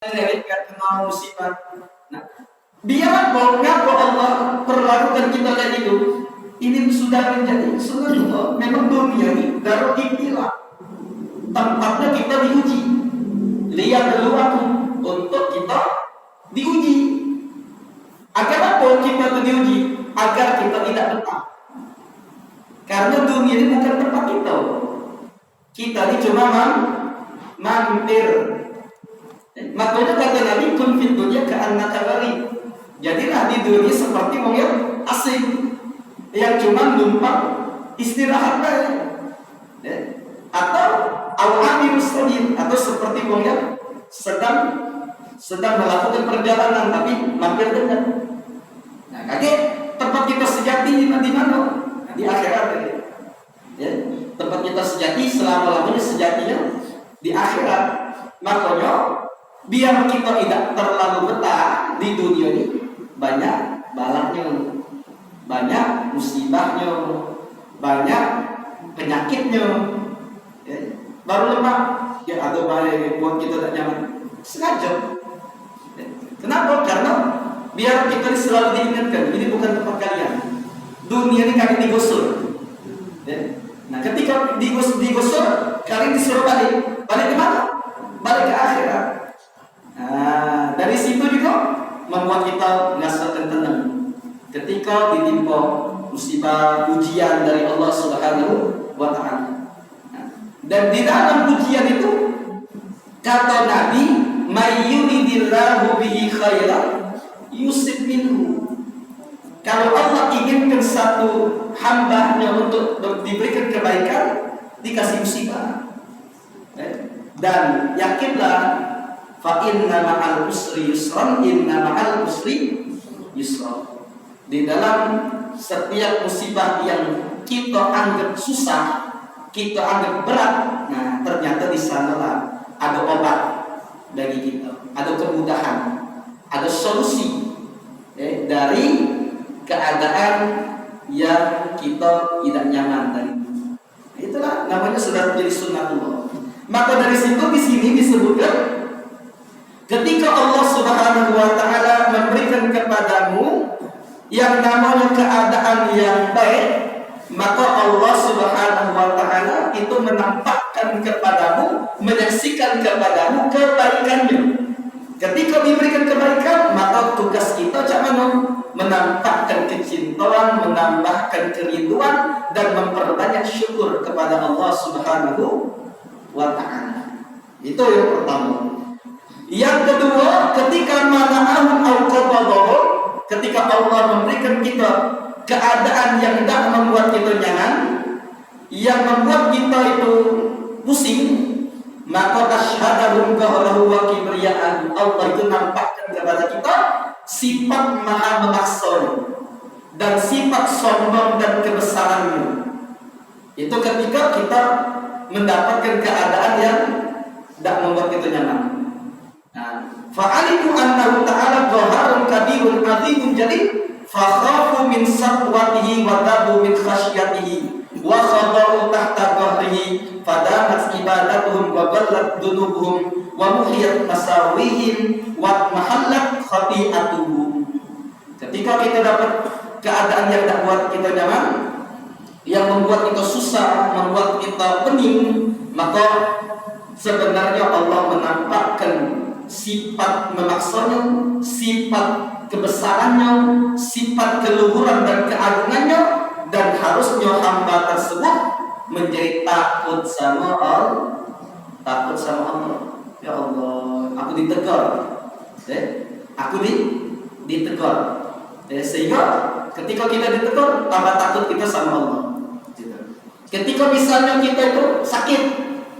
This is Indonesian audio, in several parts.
dari kena musibah. Nah, biar ngaku Allah perlakukan kita kayak gitu. Ini sudah menjadi sunatullah. Memang dunia ini darul ibtila. Tempatnya kita diuji. Lihat dulu aku untuk kita diuji. Agar apa kita itu diuji? Agar kita tidak betah. Karena dunia ini bukan tempat kita. Kita ini cuma mampir. Makanya kata Nabi, kun fid dunya ka'annaka gharib. Jadilah di dunia seperti wong yang asing, yang cuma numpang istirahat saja. Atau awami muslimin, atau seperti wong yang sedang melakukan perjalanan tapi mampir dengan. Nah, kaget tempat kita sejati di mana? Nah, di akhirat ya. Tempat kita sejati selama-lamanya sejatinya di akhirat. Makanya biar kita tidak terlalu betah di dunia ini, banyak balaknya, banyak musibahnya, banyak penyakitnya. Ya. Baru lemah, ya atau balik buat kita tak nyaman. Sengaja. Ya. Kenapa? Karena biar kita selalu diingatkan, ini bukan tempat kalian. Dunia ini kalian digusur. Ya. Nah, ketika digusur, kalian disuruh balik. Balik ke mana? Balik ke akhirat. Nah, dari situ juga membuat kita merasakan tenang. Ketika ditimpa musibah ujian dari Allah Subhanahu wa Ta'ala. Nah, dan di dalam ujian itu kata Nabi, "May yuridillahu bihi khairan yusib minhu." Kalau Allah inginkan satu hambanya untuk diberikan kebaikan, dikasih musibah. Dan yakinlah, fa inna ma'al usri yusran, inna ma'al usri yusra. Di dalam setiap musibah yang kita anggap susah, kita anggap berat, nah ternyata di sanalah ada obat bagi kita, ada kemudahan, ada solusi dari keadaan yang kita tidak nyaman tadi. Itulah namanya sudah menjadi sunnatullah. Maka dari situ di sini disebutkan, ketika Allah Subhanahu wa Ta'ala memberikan kepadamu yang namanya keadaan yang baik, maka Allah Subhanahu wa Ta'ala itu menampakkan kepadamu, menyaksikan kepadamu kebaikannya. Ketika diberikan kebaikan, maka tugas kita jangan menampakkan kecintaan, menambahkan kerinduan, dan memperbanyak syukur kepada Allah Subhanahu wa Ta'ala. Itu yang pertama. Yang kedua, ketika mana'ahum al-qabadahum, ketika Allah memberikan kita keadaan yang tidak membuat kita nyaman, yang membuat kita itu pusing, maka asyhadahum qahrahu wa kibriya'an. Allah itu nampakkan kepada kita sifat maha memaksa dan sifat sombong dan kebesarannya. Itu ketika kita mendapatkan keadaan yang tidak membuat kita nyaman. Fa'alimu annahu ta'ala qaharun kabirun azimun jalil fakhafu min satwatihi wa tabu min khasyatihi wa khada'u tahta qahrihi fadamat ibadatuhum wa ballat dunubuhum wa muhiyat masawihim wa mahallat khati'atuhum. Ketika kita dapat keadaan yang tidak buat kita nyaman, yang membuat kita susah, membuat kita pening, maka sebenarnya Allah menampakkan sifat memaksanya, sifat kebesarannya, sifat keluhuran dan keagungannya, dan harusnya hamba tersebut menjadi takut sama Allah. Takut sama Allah. Ya Allah, aku ditegur. Aku ditegur. Sehingga ketika kita ditegur, tambah takut kita sama Allah. Ketika misalnya kita itu sakit,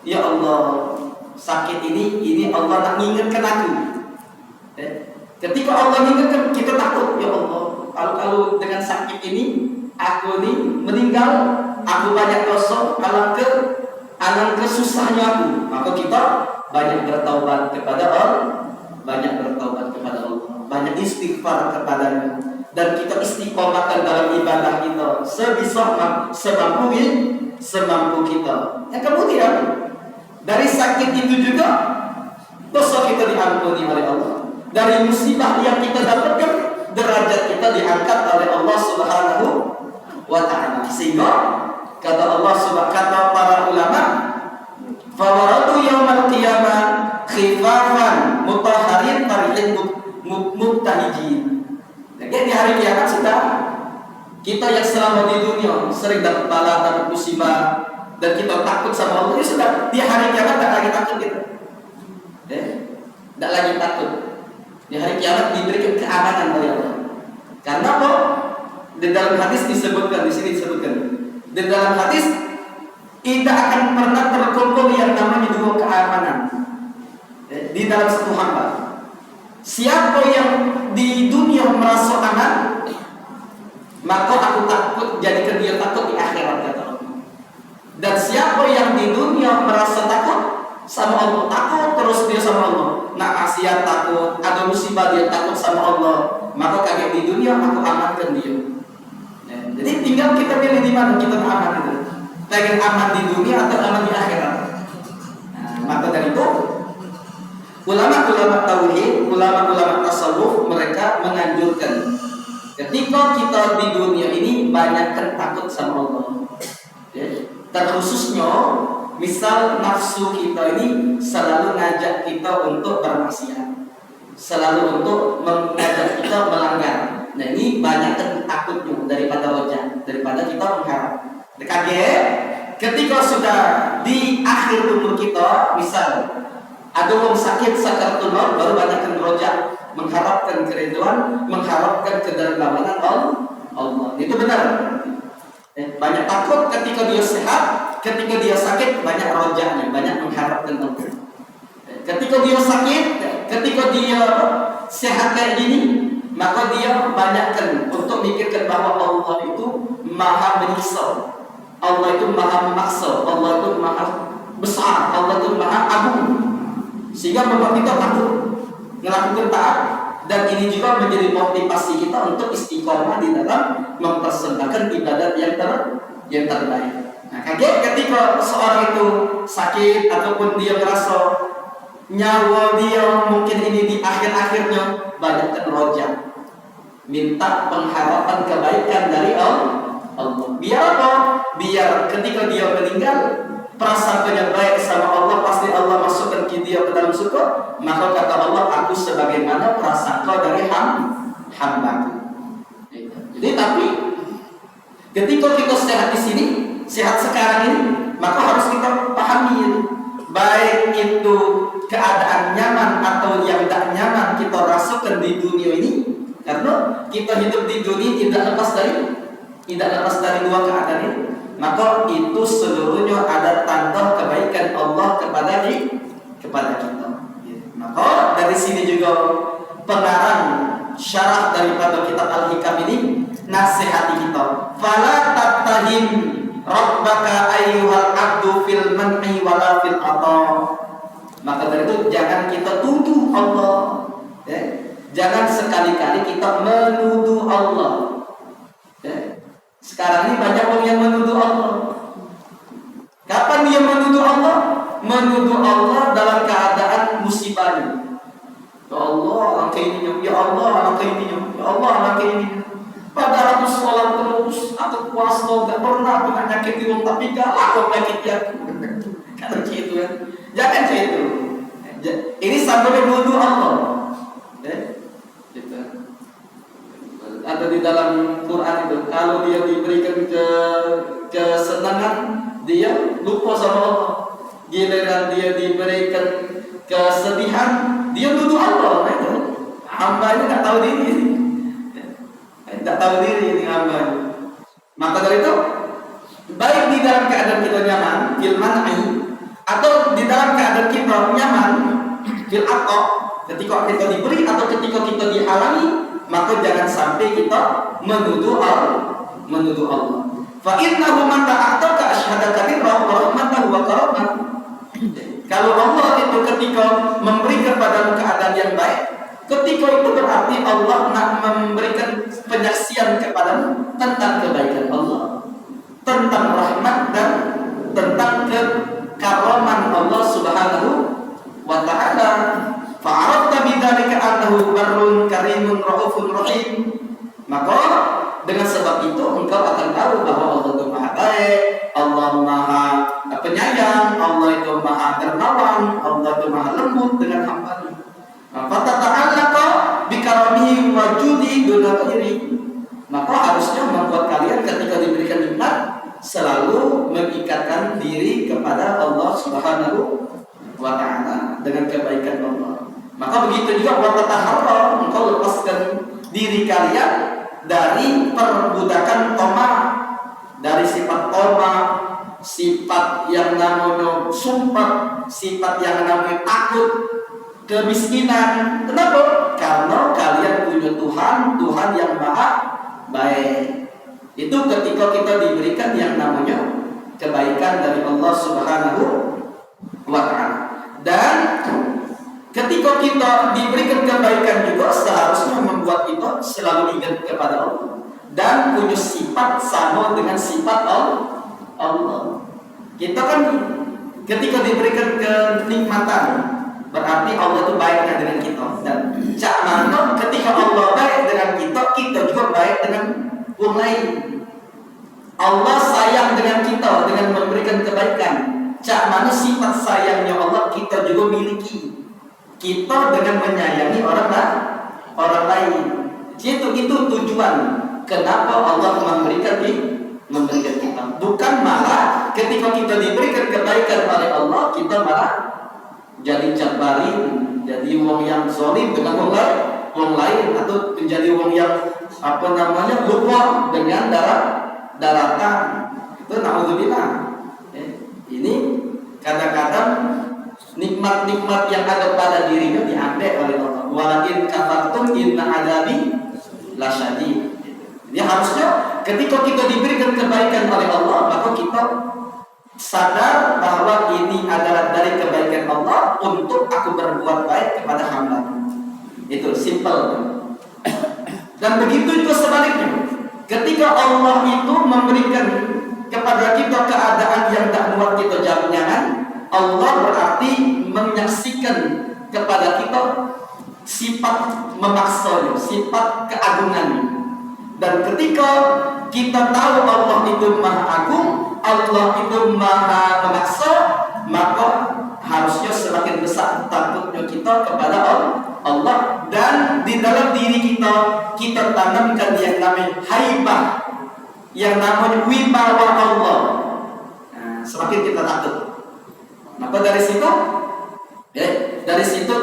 ya Allah, sakit ini Allah nak mengingatkan aku. Ketika Allah mengingatkan, kita takut, ya Allah, kalau dengan sakit ini aku ini meninggal, aku banyak dosa, alangkah susahnya aku. Maka kita banyak bertaubat kepada Allah, banyak istighfar kepadanya, dan kita istiqomahkan dalam ibadah kita semampu kita. Yang kemudian dari sakit itu juga dosa kita diampuni oleh Allah. Dari musibah yang kita dapatkan, derajat kita diangkat oleh Allah Subhanahu wa ta'ala. Sehingga kata Allah kata para ulama, fawaradu yaumal qiyamah khifafan mutahharin tarihin mubtahijin. Jadi di hari kiamat sudah kita yang selama di dunia sering dapat bala, dapat musibah, dan kita takut sama Allah, ya sudah di hari kiamat tak lagi takut kita. Tak lagi takut. Di hari kiamat diberikan keamanan oleh Allah. Karena apa? Di dalam hadis disebutkan, di sini disebutkan. Di dalam hadis tidak akan pernah terkumpul yang namanya dua keamanan di dalam satu hamba. Siapa yang di dunia merasa aman, maka aku takut, jadikan dia takut di akhirat, kata Allah. Dan siapa yang di dunia merasa takut sama Allah, takut terus dia sama Allah, nak maksiat takut, ada musibah dia takut sama Allah, maka kaget di dunia aku amankan dia. Jadi tinggal kita pilih di mana kita aman itu. Pengen aman di dunia atau aman di akhirat. Maka dari itu ulama-ulama tauhid, ulama-ulama tasawuf, mereka menganjurkan ketika kita di dunia ini banyakkan takut sama Allah. Terkhususnya misal nafsu kita ini selalu ngajak kita untuk bermaksiat, selalu untuk mengajak kita melanggar. Nah ini banyakkan takutnya daripada rojak, daripada kita mengharap. Kaget ketika sudah di akhir umur kita, misal ada orang sakit sakaratul maut, baru banyakkan rojak, mengharapkan keriduan, mengharapkan kedermawanan Allah. Itu benar. Banyak takut ketika dia sehat, ketika dia sakit banyak rojaknya, banyak mengharapkan Allah. Ketika dia sakit, ketika dia sehat kayak gini, maka dia banyakkan untuk mikirkan bahwa Allah itu maha menyiksa, Allah itu maha memaksa, Allah itu maha besar, Allah itu maha agung, sehingga membuat kita takut melakukan taat. Dan ini juga menjadi motivasi kita untuk istiqomah di dalam mempersembahkan ibadat yang terbaik. Nah, kaget ketika seorang itu sakit ataupun dia merasa nyawa dia mungkin ini di akhir-akhirnya, banyakkan rojak, minta pengharapan kebaikan dari Allah. Biar apa? Biar ketika dia meninggal, prasangkanya baik sama Allah, pasti Allah masukkan dia ke dalam surga. Maka kata Allah, aku sebagaimana prasangka dari hambaku. Jadi tapi ketika kita sehat di sini, sehat sekarang ini, maka harus kita pahami ini. Baik itu keadaan nyaman atau yang tak nyaman kita rasakan di dunia ini, karena kita hidup di dunia tidak lepas dari dua keadaan ini. Maka itu seluruhnya ada tanda kebaikan Allah kepada kita. Maka dari sini juga pengarang syarah daripada kitab Al-Hikam ini nasihati kita. Fala tattahim rabbaka ayyuhal abdu fil man'i wala fil ata. Maka dari itu jangan kita tuduh Allah. Jangan sekali-kali kita menuduh Allah. Sekarang ini banyak orang yang menuduh Allah. Kapan dia menuduh Allah? Menuduh Allah dalam keadaan musibah. Ya Allah, angka ini, ya Allah, angka ini, ya Allah, angka ini. Padahal aku sholat terus, aku puasa, gak pernah aku nyakitin orang, tapi gak aku nyakiti aku. Kata gitu kan? Jangan gitu. Ini sampai menuduh Allah. Ada di dalam Quran itu, kalau dia diberikan kesenangan, dia lupa sama Allah. Giliran dia diberikan kesedihan, dia nuduh Allah. Itu hamba ini tak tahu diri, ini hamba. Maka dari itu, baik di dalam keadaan kita nyaman, fil man'i, atau di dalam keadaan kita nyaman, fil ata, ketika kita diberi atau ketika kita dihalangi, maka jangan sampai kita menuduh Allah. Fa innahu man ta'ataka asyhadaka bi rahmatahu wa karamah. Kalau Allah itu ketika memberi kepadamu keadaan yang baik, ketika itu berarti Allah nak memberikan penyaksian kepadamu tentang kebaikan Allah, tentang rahmat dan tentang kekaraman Allah Subhanahu wa ta'ala. Fa'arafta bidzalika annahu barrun karimun raufun rahim. Maka dengan sebab itu engkau akan tahu bahwa Allah itu Maha baik, Allah Maha penyayang, Allah itu Maha dermawan, Allah itu Maha lembut dengan hamba-Nya. Fatata'allaqa bikaramihi wa judi duna ghairi. Maka harusnya membuat kalian ketika diberikan nikmat selalu mengikatkan diri kepada Allah Subhanahu wa ta'ala dengan kebaikan Allah. Maka begitu juga wa tatahara, engkau lepaskan diri kalian dari perbudakan toma, dari sifat toma, sifat yang namanya sumpah, sifat yang namanya takut, kemiskinan. Kenapa? Karena kalian punya Tuhan yang Maha baik. Itu ketika kita diberikan yang namanya kebaikan dari Allah Subhanahu wa ta'ala. Dan ketika kita diberikan kebaikan juga seharusnya membuat kita selalu ingat kepada Allah dan punya sifat sama dengan sifat Allah. Kita kan ketika diberikan kenikmatan berarti Allah itu baiknya dengan kita. Dan cak mana ketika Allah baik dengan kita, kita juga baik dengan orang lain. Allah sayang dengan kita dengan memberikan kebaikan. Cak mana sifat sayangnya Allah kita juga miliki. Kita dengan menyayangi orang lain. Itu tujuan kenapa Allah memberikan kita. Bukan malah ketika kita diberikan kebaikan oleh Allah, kita malah jadi jabarin, jadi wong yang zalim dengan wong lain, atau menjadi wong yang lupa dengan daratan. Itu naudzubillah. Ini kadang-kadang nikmat-nikmat yang ada pada dirinya diambil oleh Allah. Walakin kafartum inna adabi lasyadid. Jadi harusnya ketika kita diberikan kebaikan oleh Allah, maka kita sadar bahwa ini adalah dari kebaikan Allah untuk aku berbuat baik kepada hamba. Itu simple. Dan begitu juga sebaliknya. Ketika Allah itu memberikan kepada kita keadaan yang tak buat kita jangan, Allah berarti menyaksikan kepada kita sifat memaksa, sifat keagungan. Dan ketika kita tahu Allah itu Maha Agung, Allah itu Maha memaksa, maka harusnya semakin besar takutnya kita kepada Allah. Dan di dalam diri kita tanamkan yang namanya haibah, yang namanya wibawa Allah. Nah, semakin kita takut. Maka dari situ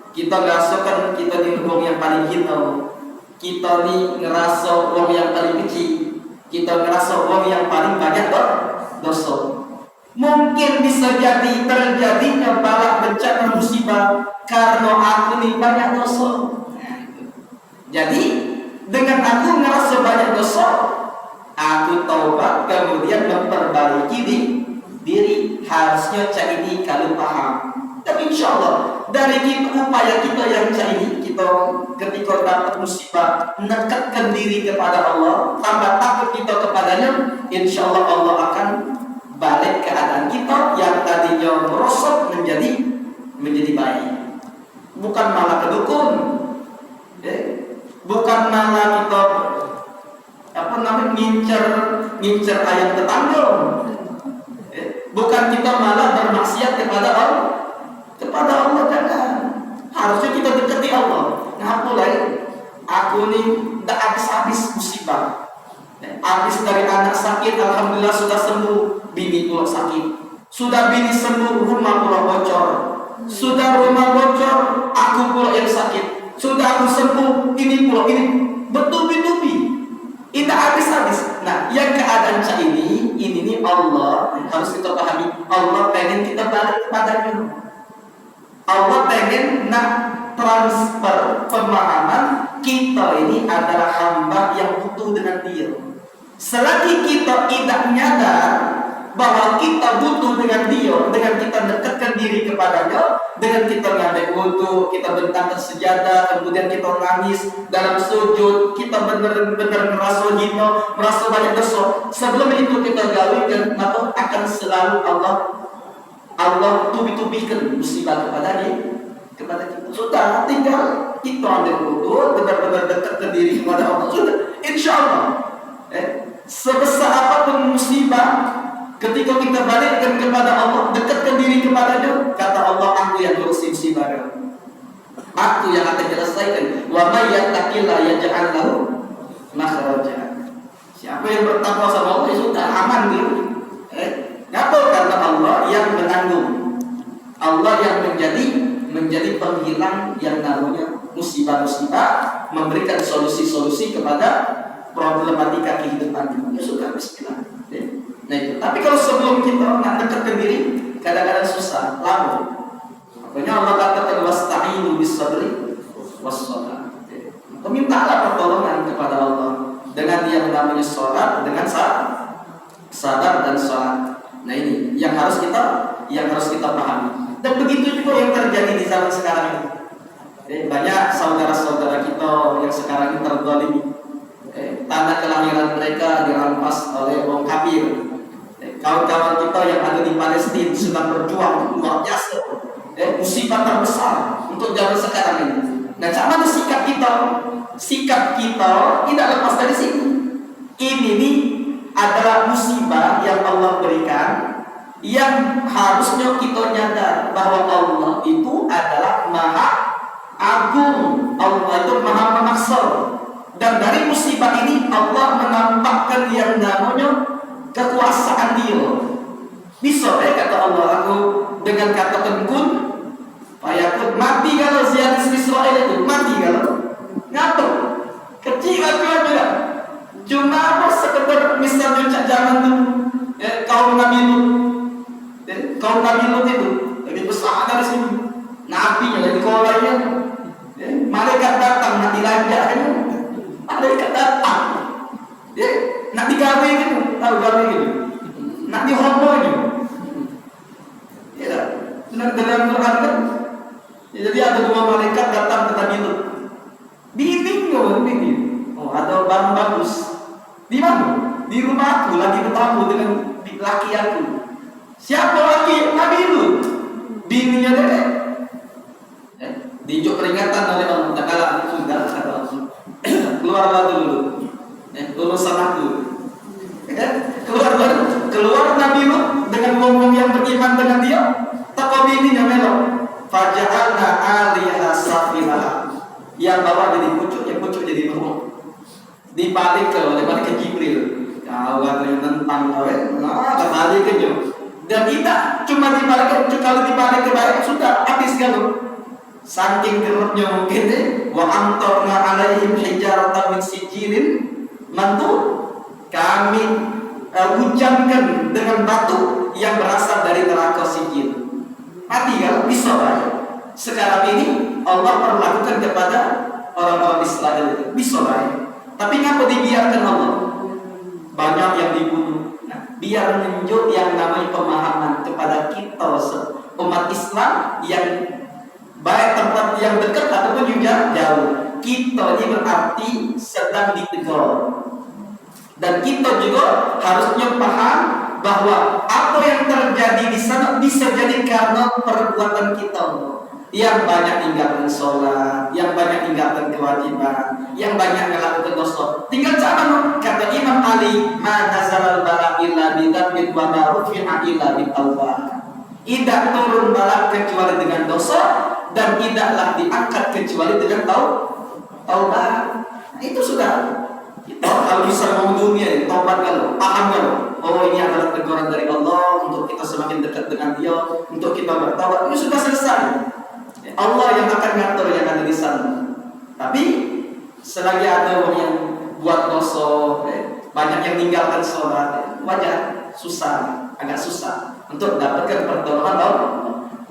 kita ngerasakan kita di wong yang paling hina, kita nih ngerasa wong yang paling kecil, kita ngerasa wong yang paling banyak dosa. Mungkin bisa jadi terjadinya bala bencana musibah karena aku nih banyak dosa. Jadi dengan aku ngerasa banyak dosa, aku taubat kemudian memperbaiki diri. Harusnya cak ini kalau paham. Dan insya Allah dari upaya kita yang cak ini, kita ketika dapat musibah mendekatkan diri kepada Allah, tambah takut kita kepadanya, insya Allah Allah akan balik keadaan kita yang tadinya merosot menjadi baik. Bukan malah kedukun, bukan malah kita ngincer ayam tetangga. Bukan kita malah bermaksiat kepada Allah jangan. Harusnya kita dekati Allah. Ngapain? Aku nih udah habis musibah. Habis dari anak sakit, alhamdulillah sudah sembuh. Bini pula sakit. Sudah bini sembuh, rumah pula bocor. Sudah rumah bocor, aku pula yang sakit. Sudah aku sembuh, ini bertubi-tubi. Ini habis-habis. Nah, yang keadaan ini nih Allah harus kita pahami. Allah pengen kita balik kepadanya. Allah pengen transfer pemahaman kita ini adalah hamba yang butuh dengan Dia. Selagi kita tidak nyadar bahwa kita butuh dengan Dia, dengan kita dekatkan diri kepadanya, dengan kita ngambil wudu, kita bentangkan sejadah, kemudian kita nangis dalam sujud, kita benar-benar merasa hina, merasa banyak dosa. Sebelum itu kita gawikan, maka akan selalu Allah tubi-tubikan musibah kepada kepada kita. Sudah, tinggal kita ambil wudhu, benar-benar dekat ke diri kepada Allah. Sudah, insya Allah. Sebesar apapun musibah, ketika kita balikkan kepada Allah, dekatkan diri kepadanya, kata Allah, aku yang ngurusin musibah kamu. Aku yang akan menyelesaikan. Wa may yattaqillah yaj'al lahu makhraja. Siapa yang bertakwa sama Allah, sudah aman dia. Kenapa? Karena Allah yang menanggung. Allah yang menjadi penghilang yang namanya musibah-musibah, memberikan solusi-solusi kepada problematika kehidupan kita. Ya sudah, bismillah. Nah itu. Tapi kalau sebelum kita nak dekatkan diri, kadang-kadang susah, lama. Makanya Allah katakan wasta'inu bis-sabri was-shalah. Mintalah pertolongan kepada Allah dengan yang namanya salat, dengan sabar dan salat. Nah ini yang harus kita pahami. Dan begitu juga yang terjadi di zaman sekarang ini. Banyak saudara-saudara kita yang sekarang ini terzalimi. Tanda kelahiran mereka dirampas oleh orang kafir. Kawan-kawan kita yang ada di Palestina sedang berjuang luar biasa. Musibah terbesar untuk zaman sekarang ini. Nah, cara sikap kita? Sikap kita tidak lepas dari sini. Ini nih adalah musibah yang Allah berikan, yang harusnya kita nyadar bahwa Allah itu adalah Maha Agung. Allah itu Maha Pengaksar. Dan dari musibah ini Allah menampakkan yang namanya kekuasaan Dia. Bisa kata Allah, aku dengan kata kun fayakun, mati kalau Zionis Israel itu mati kalau ngapa kecil aja. Cuma apa sekedar misalnya zaman dulu kaum Nabi Lut itu lebih besar dari sini, nabinya dari kolanya, malaikat datang nak dilanja kan, malaikat datang, nak digawe gitu, tahu gawe gitu, nak dihombo gitu, ya, dalam Quran kan, jadi ada dua malaikat datang ke Nabi Lut, bingung, oh ada barang bagus, di mana? Di rumahku lagi bertamu dengan laki aku. Siapa laki? Nabi Lut. Bininya dia. Dijuk peringatan oleh Allah. Tak kalah sudah keluarlah dulu. Urusan aku. Keluar Nabi Lut dengan ngomong yang beriman dengan dia. Tak bininya melok. Faja'alna 'aliha safilaha. Yang bawah jadi pucuk, yang pucuk jadi bawah. Dibalik oleh malaikat Jibril. Kau katanya tentang kau, nah kembali ke jauh. Dan kita cuma dibalik, kalau dibalik ke balik sudah habis kalau. Saking gerutnya mungkin wa amtarna alaihim hijaratan min sijilin mandur. Kami hujankan dengan batu yang berasal dari neraka sijil. Mati kalau bisa baik. Sekarang ini Allah perlakukan kepada orang-orang Israel itu bisa baik. Tapi ngapa dibiarkan Allah? Banyak yang dibunuh. Nah, biar menunjuk yang namanya pemahaman kepada kita umat Islam yang baik tempat yang dekat ataupun juga jauh. Kita ini berarti sedang ditegur. Dan kita juga harusnya paham bahwa apa yang terjadi di sana bisa jadi karena perbuatan kita. Yang banyak tinggalkan sholat, yang banyak tinggalkan kewajiban, yang banyak melakukan dosa. Tinggal zaman kata Imam Ali, ma nazalal bala illa bidzambin wa ma rufi'a illa bitawbah. Tidak turun bala kecuali dengan dosa dan tidaklah diangkat kecuali dengan taubat. Nah, itu sudah. Kita kalau bisa mau dunia, taubat kalau paham kalau oh ini adalah teguran dari Allah untuk kita semakin dekat dengan Dia, untuk kita bertaubat, itu sudah selesai. Allah yang akan ngatur yang ada di sana. Tapi selagi ada orang yang buat dosa, banyak yang meninggalkan sholat, wajar, susah, agak susah untuk mendapatkan pertolongan Allah.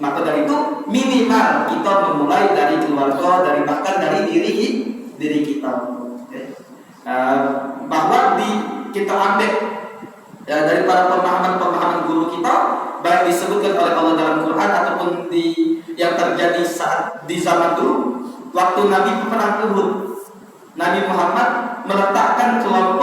Maka dari itu minimal kita memulai dari keluarga, dari bahkan dari diri kita. Bahwa kita ambil dari para pemahaman guru kita, baik disebutkan oleh Allah dalam Quran ataupun yang terjadi saat di zaman dulu waktu Nabi perang Uhud. Nabi Muhammad meletakkan kelompok